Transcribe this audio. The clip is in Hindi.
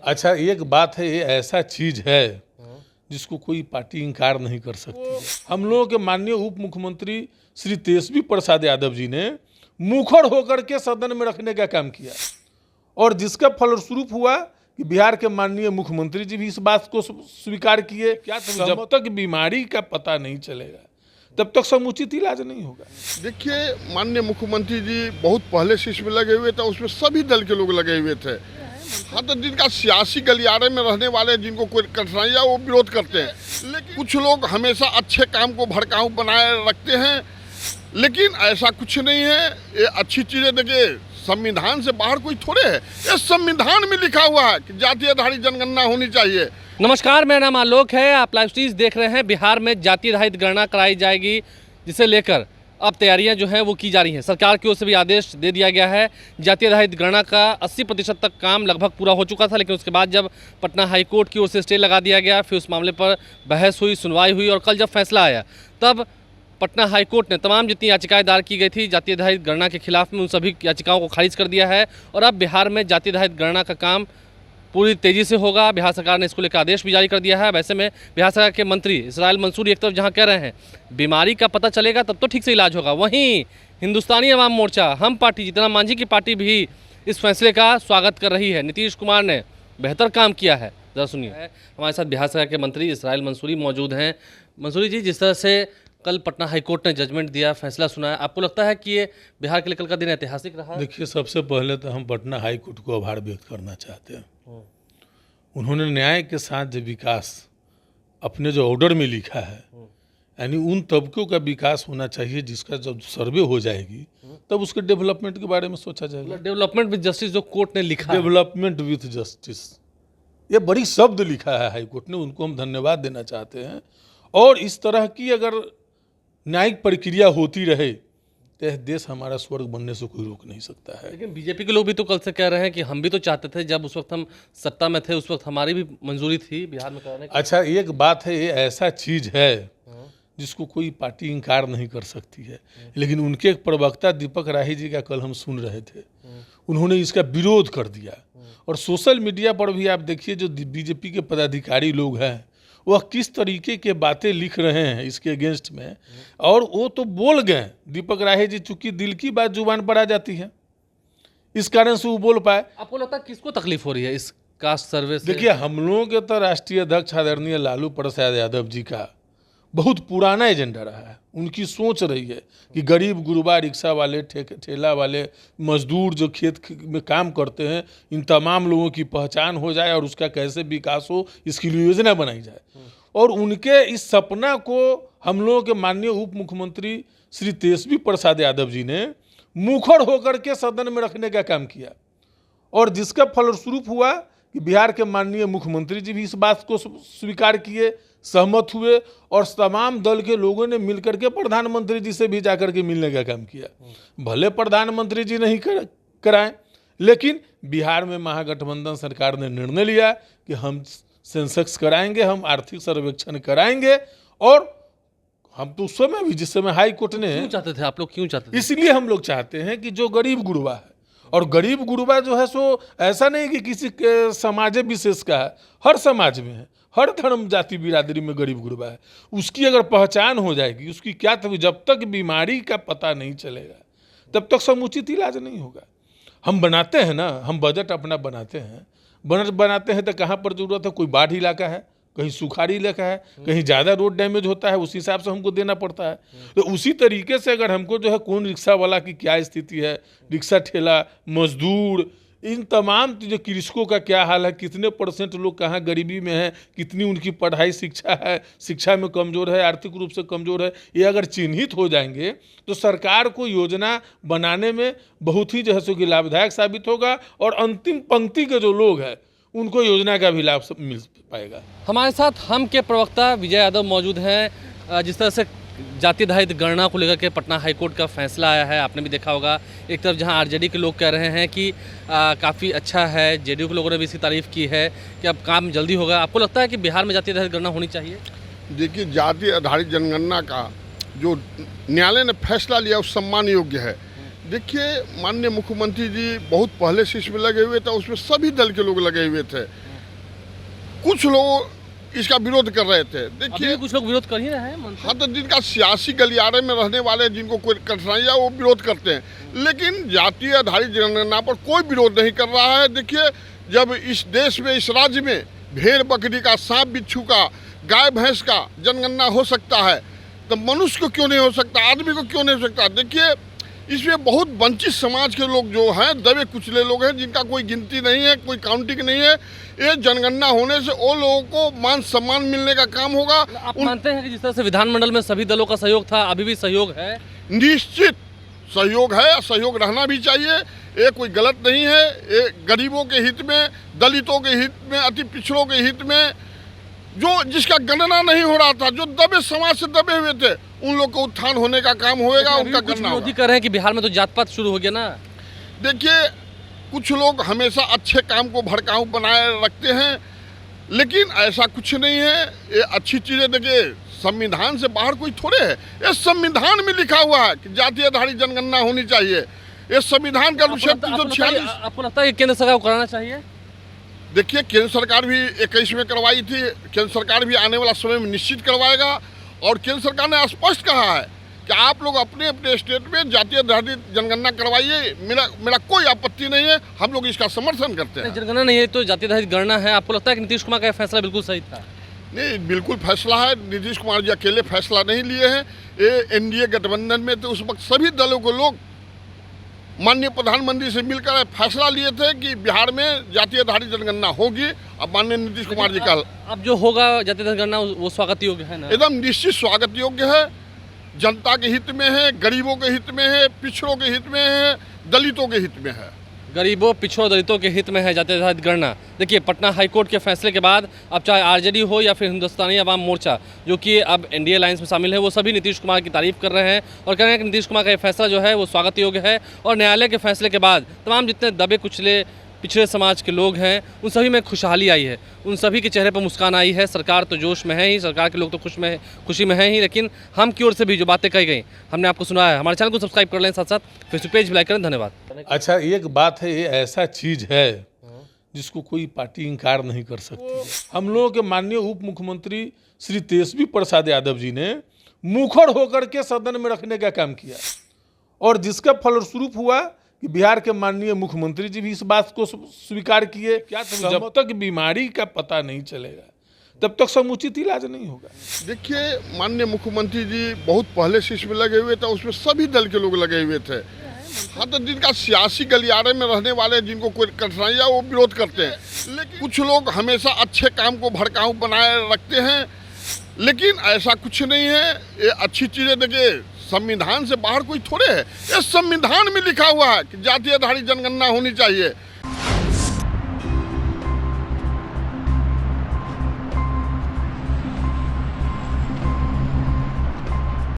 अच्छा, एक बात है, ये ऐसा चीज है जिसको कोई पार्टी इनकार नहीं कर सकती। हम लोगों के माननीय उप मुख्यमंत्री श्री तेजस्वी प्रसाद यादव जी ने मुखर होकर के सदन में रखने का काम किया, और जिसका फलस्वरूप हुआ कि बिहार के माननीय मुख्यमंत्री जी भी इस बात को स्वीकार किए। क्या जब तक बीमारी का पता नहीं चलेगा तब तक समुचित इलाज नहीं होगा। देखिए, माननीय मुख्यमंत्री जी बहुत पहले से इसमें लगे हुए थे, उसमें सभी दल के लोग लगे हुए थे। हाँ, तो जिनका सियासी गलियारे में रहने वाले, जिनको कोई कठिनाइयाँ, वो विरोध करते हैं। लेकिन कुछ लोग हमेशा अच्छे काम को भड़काऊ बनाए रखते हैं, लेकिन ऐसा कुछ नहीं है। ये अच्छी चीज़ें, देखिए, संविधान से बाहर कोई थोड़े है। ये संविधान में लिखा हुआ है कि जातीय आधारित जनगणना होनी चाहिए। नमस्कार, मेरा नाम आलोक है। आप लाइव स्ट्रीम देख रहे हैं। बिहार में जातीय आधारित गणना कराई जाएगी, जिसे लेकर अब तैयारियां जो हैं वो की जा रही हैं। सरकार की ओर से भी आदेश दे दिया गया है। जातीय आधारित गणना का 80% तक काम लगभग पूरा हो चुका था, लेकिन उसके बाद जब पटना हाईकोर्ट की ओर से स्टे लगा दिया गया, फिर उस मामले पर बहस हुई, सुनवाई हुई, और कल जब फैसला आया तब पटना हाईकोर्ट ने तमाम जितनी याचिकाएं दायर की गई थी जातीय आधारित गणना के खिलाफ में, उन सभी याचिकाओं को खारिज कर दिया है। और अब बिहार में जातीय आधारित गणना का काम पूरी तेज़ी से होगा। बिहार सरकार ने इसको लेकर आदेश भी जारी कर दिया है। वैसे में बिहार सरकार के मंत्री इसराइल मंसूरी एक तरफ जहां कह रहे हैं बीमारी का पता चलेगा तब तो ठीक से इलाज होगा, वहीं हिंदुस्तानी अवाम मोर्चा, हम पार्टी, जीतन मांझी की पार्टी भी इस फैसले का स्वागत कर रही है। नीतीश कुमार ने बेहतर काम किया है। जरा सुनिए, हमारे साथ बिहार सरकार के मंत्री इसराइल मंसूरी मौजूद हैं। मंसूरी जी, जिस तरह से कल पटना हाईकोर्ट ने जजमेंट दिया, फैसला सुनाया, आपको लगता है कि ये बिहार के लिए कल का दिन ऐतिहासिक रहा? देखिए, सबसे पहले तो हम पटना हाईकोर्ट को आभार व्यक्त करना चाहते हैं। उन्होंने न्याय के साथ जो विकास अपने जो ऑर्डर में लिखा है, यानी उन तबकों का विकास होना चाहिए जिसका जब सर्वे हो जाएगी तब उसके डेवलपमेंट के बारे में सोचा जाएगा। डेवलपमेंट विद जस्टिस जो कोर्ट ने लिखा, डेवलपमेंट विथ जस्टिस, ये बड़ी शब्द लिखा है हाईकोर्ट ने, उनको हम धन्यवाद देना चाहते हैं। और इस तरह की अगर न्यायिक प्रक्रिया होती रहे तो यह देश हमारा स्वर्ग बनने से कोई रोक नहीं सकता है। लेकिन बीजेपी के लोग भी तो कल से कह रहे हैं कि हम भी तो चाहते थे, जब उस वक्त हम सत्ता में थे उस वक्त हमारी भी मंजूरी थी बिहार में करने की। अच्छा, एक बात है, ये ऐसा चीज है जिसको कोई पार्टी इनकार नहीं कर सकती है। लेकिन उनके एक प्रवक्ता दीपक राही जी का कल हम सुन रहे थे, उन्होंने इसका विरोध कर दिया। और सोशल मीडिया पर भी आप देखिए, जो बीजेपी के पदाधिकारी लोग हैं वह किस तरीके के बातें लिख रहे हैं इसके अगेंस्ट में। और वो तो बोल गए दीपक राही जी, चूंकि दिल की बात जुबान पर आ जाती है, इस कारण से वो बोल पाए। आपको लगता है किसको तकलीफ हो रही है इस कास्ट सर्वे से? देखिए, हम लोगों के तो राष्ट्रीय अध्यक्ष आदरणीय लालू प्रसाद यादव जी का बहुत पुराना एजेंडा रहा है। उनकी सोच रही है कि गरीब गुरबा, रिक्शा वाले, ठेला वाले, मजदूर जो खेत में काम करते हैं, इन तमाम लोगों की पहचान हो जाए और उसका कैसे विकास हो, इसकी योजना बनाई जाए। और उनके इस सपना को हम लोगों के माननीय उप मुख्यमंत्री श्री तेजस्वी प्रसाद यादव जी ने मुखर होकर के सदन में रखने का काम किया, और जिसका फलस्वरूप हुआ कि बिहार के माननीय मुख्यमंत्री जी भी इस बात को स्वीकार किए, सहमत हुए, और तमाम दल के लोगों ने मिलकर के प्रधानमंत्री जी से भी जाकर के मिलने का काम किया। भले प्रधानमंत्री जी नहीं कराएं, लेकिन बिहार में महागठबंधन सरकार ने निर्णय लिया कि हम सेंसक्स कराएंगे, हम आर्थिक सर्वेक्षण कराएंगे। और हम तो उस समय भी, जिस समय हाई कोर्ट ने, क्यों चाहते थे आप लोग, क्यों चाहते थे? इसलिए हम लोग चाहते हैं कि जो गरीब गुरबा है, और गरीब गुरबा जो है सो ऐसा नहीं कि किसी के समाज विशेष का है, हर समाज में है, हर धर्म जाति बिरादरी में गरीब गुरबा है। उसकी अगर पहचान हो जाएगी, उसकी क्या, तभी जब तक बीमारी का पता नहीं चलेगा तब तक समुचित इलाज नहीं होगा। हम बनाते हैं ना, हम बजट अपना बनाते हैं, बजट बनाते हैं तो कहाँ पर जरूरत है, कोई बाढ़ इलाका है, कहीं सुखाड़ी इलाका है, कहीं ज़्यादा रोड डैमेज होता है, उस हिसाब से हमको देना पड़ता है। तो उसी तरीके से अगर हमको जो है कौन रिक्शा वाला की क्या स्थिति है, रिक्शा ठेला, मजदूर, इन तमाम जो कृषकों का क्या हाल है, कितने % लोग कहाँ गरीबी में हैं, कितनी उनकी पढ़ाई शिक्षा है, शिक्षा में कमज़ोर है, आर्थिक रूप से कमज़ोर है, ये अगर चिन्हित हो जाएंगे तो सरकार को योजना बनाने में बहुत ही जो है सो कि लाभदायक साबित होगा, और अंतिम पंक्ति के जो लोग हैं उनको योजना का भी लाभ मिल पाएगा। हमारे साथ हम के प्रवक्ता विजय यादव मौजूद हैं। जिस तरह से जाति आधारित गणना को लेकर के पटना हाईकोर्ट का फैसला आया है, आपने भी देखा होगा। एक तरफ जहां आरजेडी के लोग कह रहे हैं कि काफ़ी अच्छा है, जेडीयू के लोगों ने भी इसकी तारीफ़ की है कि अब काम जल्दी होगा। आपको लगता है कि बिहार में जाति आधारित गणना होनी चाहिए? देखिए, जाति आधारित जनगणना का जो न्यायालय ने फैसला लिया वो सम्मान योग्य है। देखिए, माननीय मुख्यमंत्री जी बहुत पहले से इसमें लगे हुए थे, उसमें सभी दल के लोग लगे हुए थे। कुछ लोग इसका विरोध कर रहे थे। अभी देखिए भी कुछ लोग विरोध कर ही रहे हैं मन से। हाँ, तो जिनका सियासी गलियारे में रहने वाले जिनको कोई कठिनाइयाँ वो विरोध करते हैं, लेकिन जातीय आधारित जनगणना पर कोई विरोध नहीं कर रहा है। देखिए, जब इस देश में, इस राज्य में भेड़ बकरी का, सांप बिच्छू का, गाय भैंस का जनगणना हो सकता है, तो मनुष्य को क्यों नहीं हो सकता, आदमी को क्यों नहीं हो सकता। देखिए, इसमें बहुत वंचित समाज के लोग जो हैं, दबे कुचले लोग हैं, जिनका कोई गिनती नहीं है, कोई काउंटिंग नहीं है। ये जनगणना होने से वो लोगों को मान सम्मान मिलने का काम होगा। आप मानते हैं कि जिस तरह से विधानमंडल में सभी दलों का सहयोग था, अभी भी सहयोग है? निश्चित सहयोग है, सहयोग रहना भी चाहिए। ये कोई गलत नहीं है। ये गरीबों के हित में, दलितों के हित में, अति पिछड़ों के हित में, जो जिसका गणना नहीं हो रहा था, जो दबे समाज से दबे हुए थे, उन लोग को उत्थान होने का काम होएगा, उनका कुछ करना विरोधी होगा। कर रहे हैं कि बिहार में तो जात पात शुरू हो गया ना। देखिए, कुछ लोग हमेशा अच्छे काम को भड़काऊ बनाए रखते हैं, लेकिन ऐसा कुछ नहीं है। ये अच्छी चीज़ें, देखिए, संविधान से बाहर कोई थोड़े है। ये संविधान में लिखा हुआ है कि जातीय आधारित जनगणना होनी चाहिए। ये संविधान का अनुच्छेद 346। आपको लगता है कि केंद्र सरकार को कराना चाहिए? देखिए, केंद्र सरकार भी 21 में करवाई थी, केंद्र सरकार भी आने वाला समय में निश्चित करवाएगा। और केंद्र सरकार ने स्पष्ट कहा है कि आप लोग अपने अपने स्टेट में जातीय आधारित जनगणना करवाइए। मेरा कोई आपत्ति नहीं है, हम लोग इसका समर्थन करते हैं। जनगणना नहीं है तो जातीय आधारित गणना है। आपको लगता है कि नीतीश कुमार का फैसला बिल्कुल सही था? नहीं, बिल्कुल फैसला है। नीतीश कुमार जी अकेले फैसला नहीं लिए हैं। ये एनडीए गठबंधन में तो उस वक्त सभी दलों को लोग माननीय प्रधानमंत्री से मिलकर फैसला लिए थे कि बिहार में जातीय आधारित जनगणना होगी। अब माननीय नीतीश कुमार जी का अब जो होगा जातीय आधारित गणना वो स्वागत योग्य है ना? एकदम निश्चित स्वागत योग्य है। जनता के हित में है, गरीबों के हित में है, पिछड़ों के हित में है, दलितों के हित में है। गरीबों, पिछड़ों, दलितों के हित में है जातीय आधारित गणना। देखिए, पटना हाईकोर्ट के फैसले के बाद अब चाहे आरजेडी हो या फिर हिंदुस्तानी अवाम मोर्चा, जो कि अब एनडीए अलायंस में शामिल है, वो सभी नीतीश कुमार की तारीफ कर रहे हैं और कह रहे हैं कि नीतीश कुमार का ये फैसला जो है वो स्वागत योग्य है। और न्यायालय के फैसले के बाद तमाम जितने दबे कुचले पिछड़े समाज के लोग हैं, उन सभी में खुशहाली आई है, उन सभी के चेहरे पर मुस्कान आई है। सरकार तो जोश में है ही, सरकार के लोग तो खुशी में है ही, लेकिन हम की ओर से भी जो बातें कही गई हमने आपको सुनाया है। हमारे चैनल को सब्सक्राइब कर लें, साथ साथ फेसबुक पेज भी लाइक करें। धन्यवाद। अच्छा, एक बात है, ये ऐसा चीज है जिसको कोई पार्टी इनकार नहीं कर सकती है। हम लोगों के माननीय उप मुख्यमंत्री श्री तेजस्वी प्रसाद यादव जी ने मुखर होकर के सदन में रखने का काम किया, और जिसका फलस्वरूप हुआ कि बिहार के माननीय मुख्यमंत्री जी भी इस बात को स्वीकार किए। क्या जब तक बीमारी का पता नहीं चलेगा तब तक समुचित इलाज नहीं होगा। देखिए, माननीय मुख्यमंत्री जी बहुत पहले से इसमें लगे हुए थे, उसमें सभी दल के लोग लगे हुए थे। हाँ, तो जिनका सियासी गलियारे में रहने वाले जिनको कोई कठिनाइयाँ वो विरोध करते हैं, लेकिन कुछ लोग हमेशा अच्छे काम को भड़काऊ बनाए रखते हैं, लेकिन ऐसा कुछ नहीं है। ये अच्छी चीज़ें, देखिए, संविधान से बाहर कोई थोड़े है। ये संविधान में लिखा हुआ है कि जातीय आधारित जनगणना होनी चाहिए।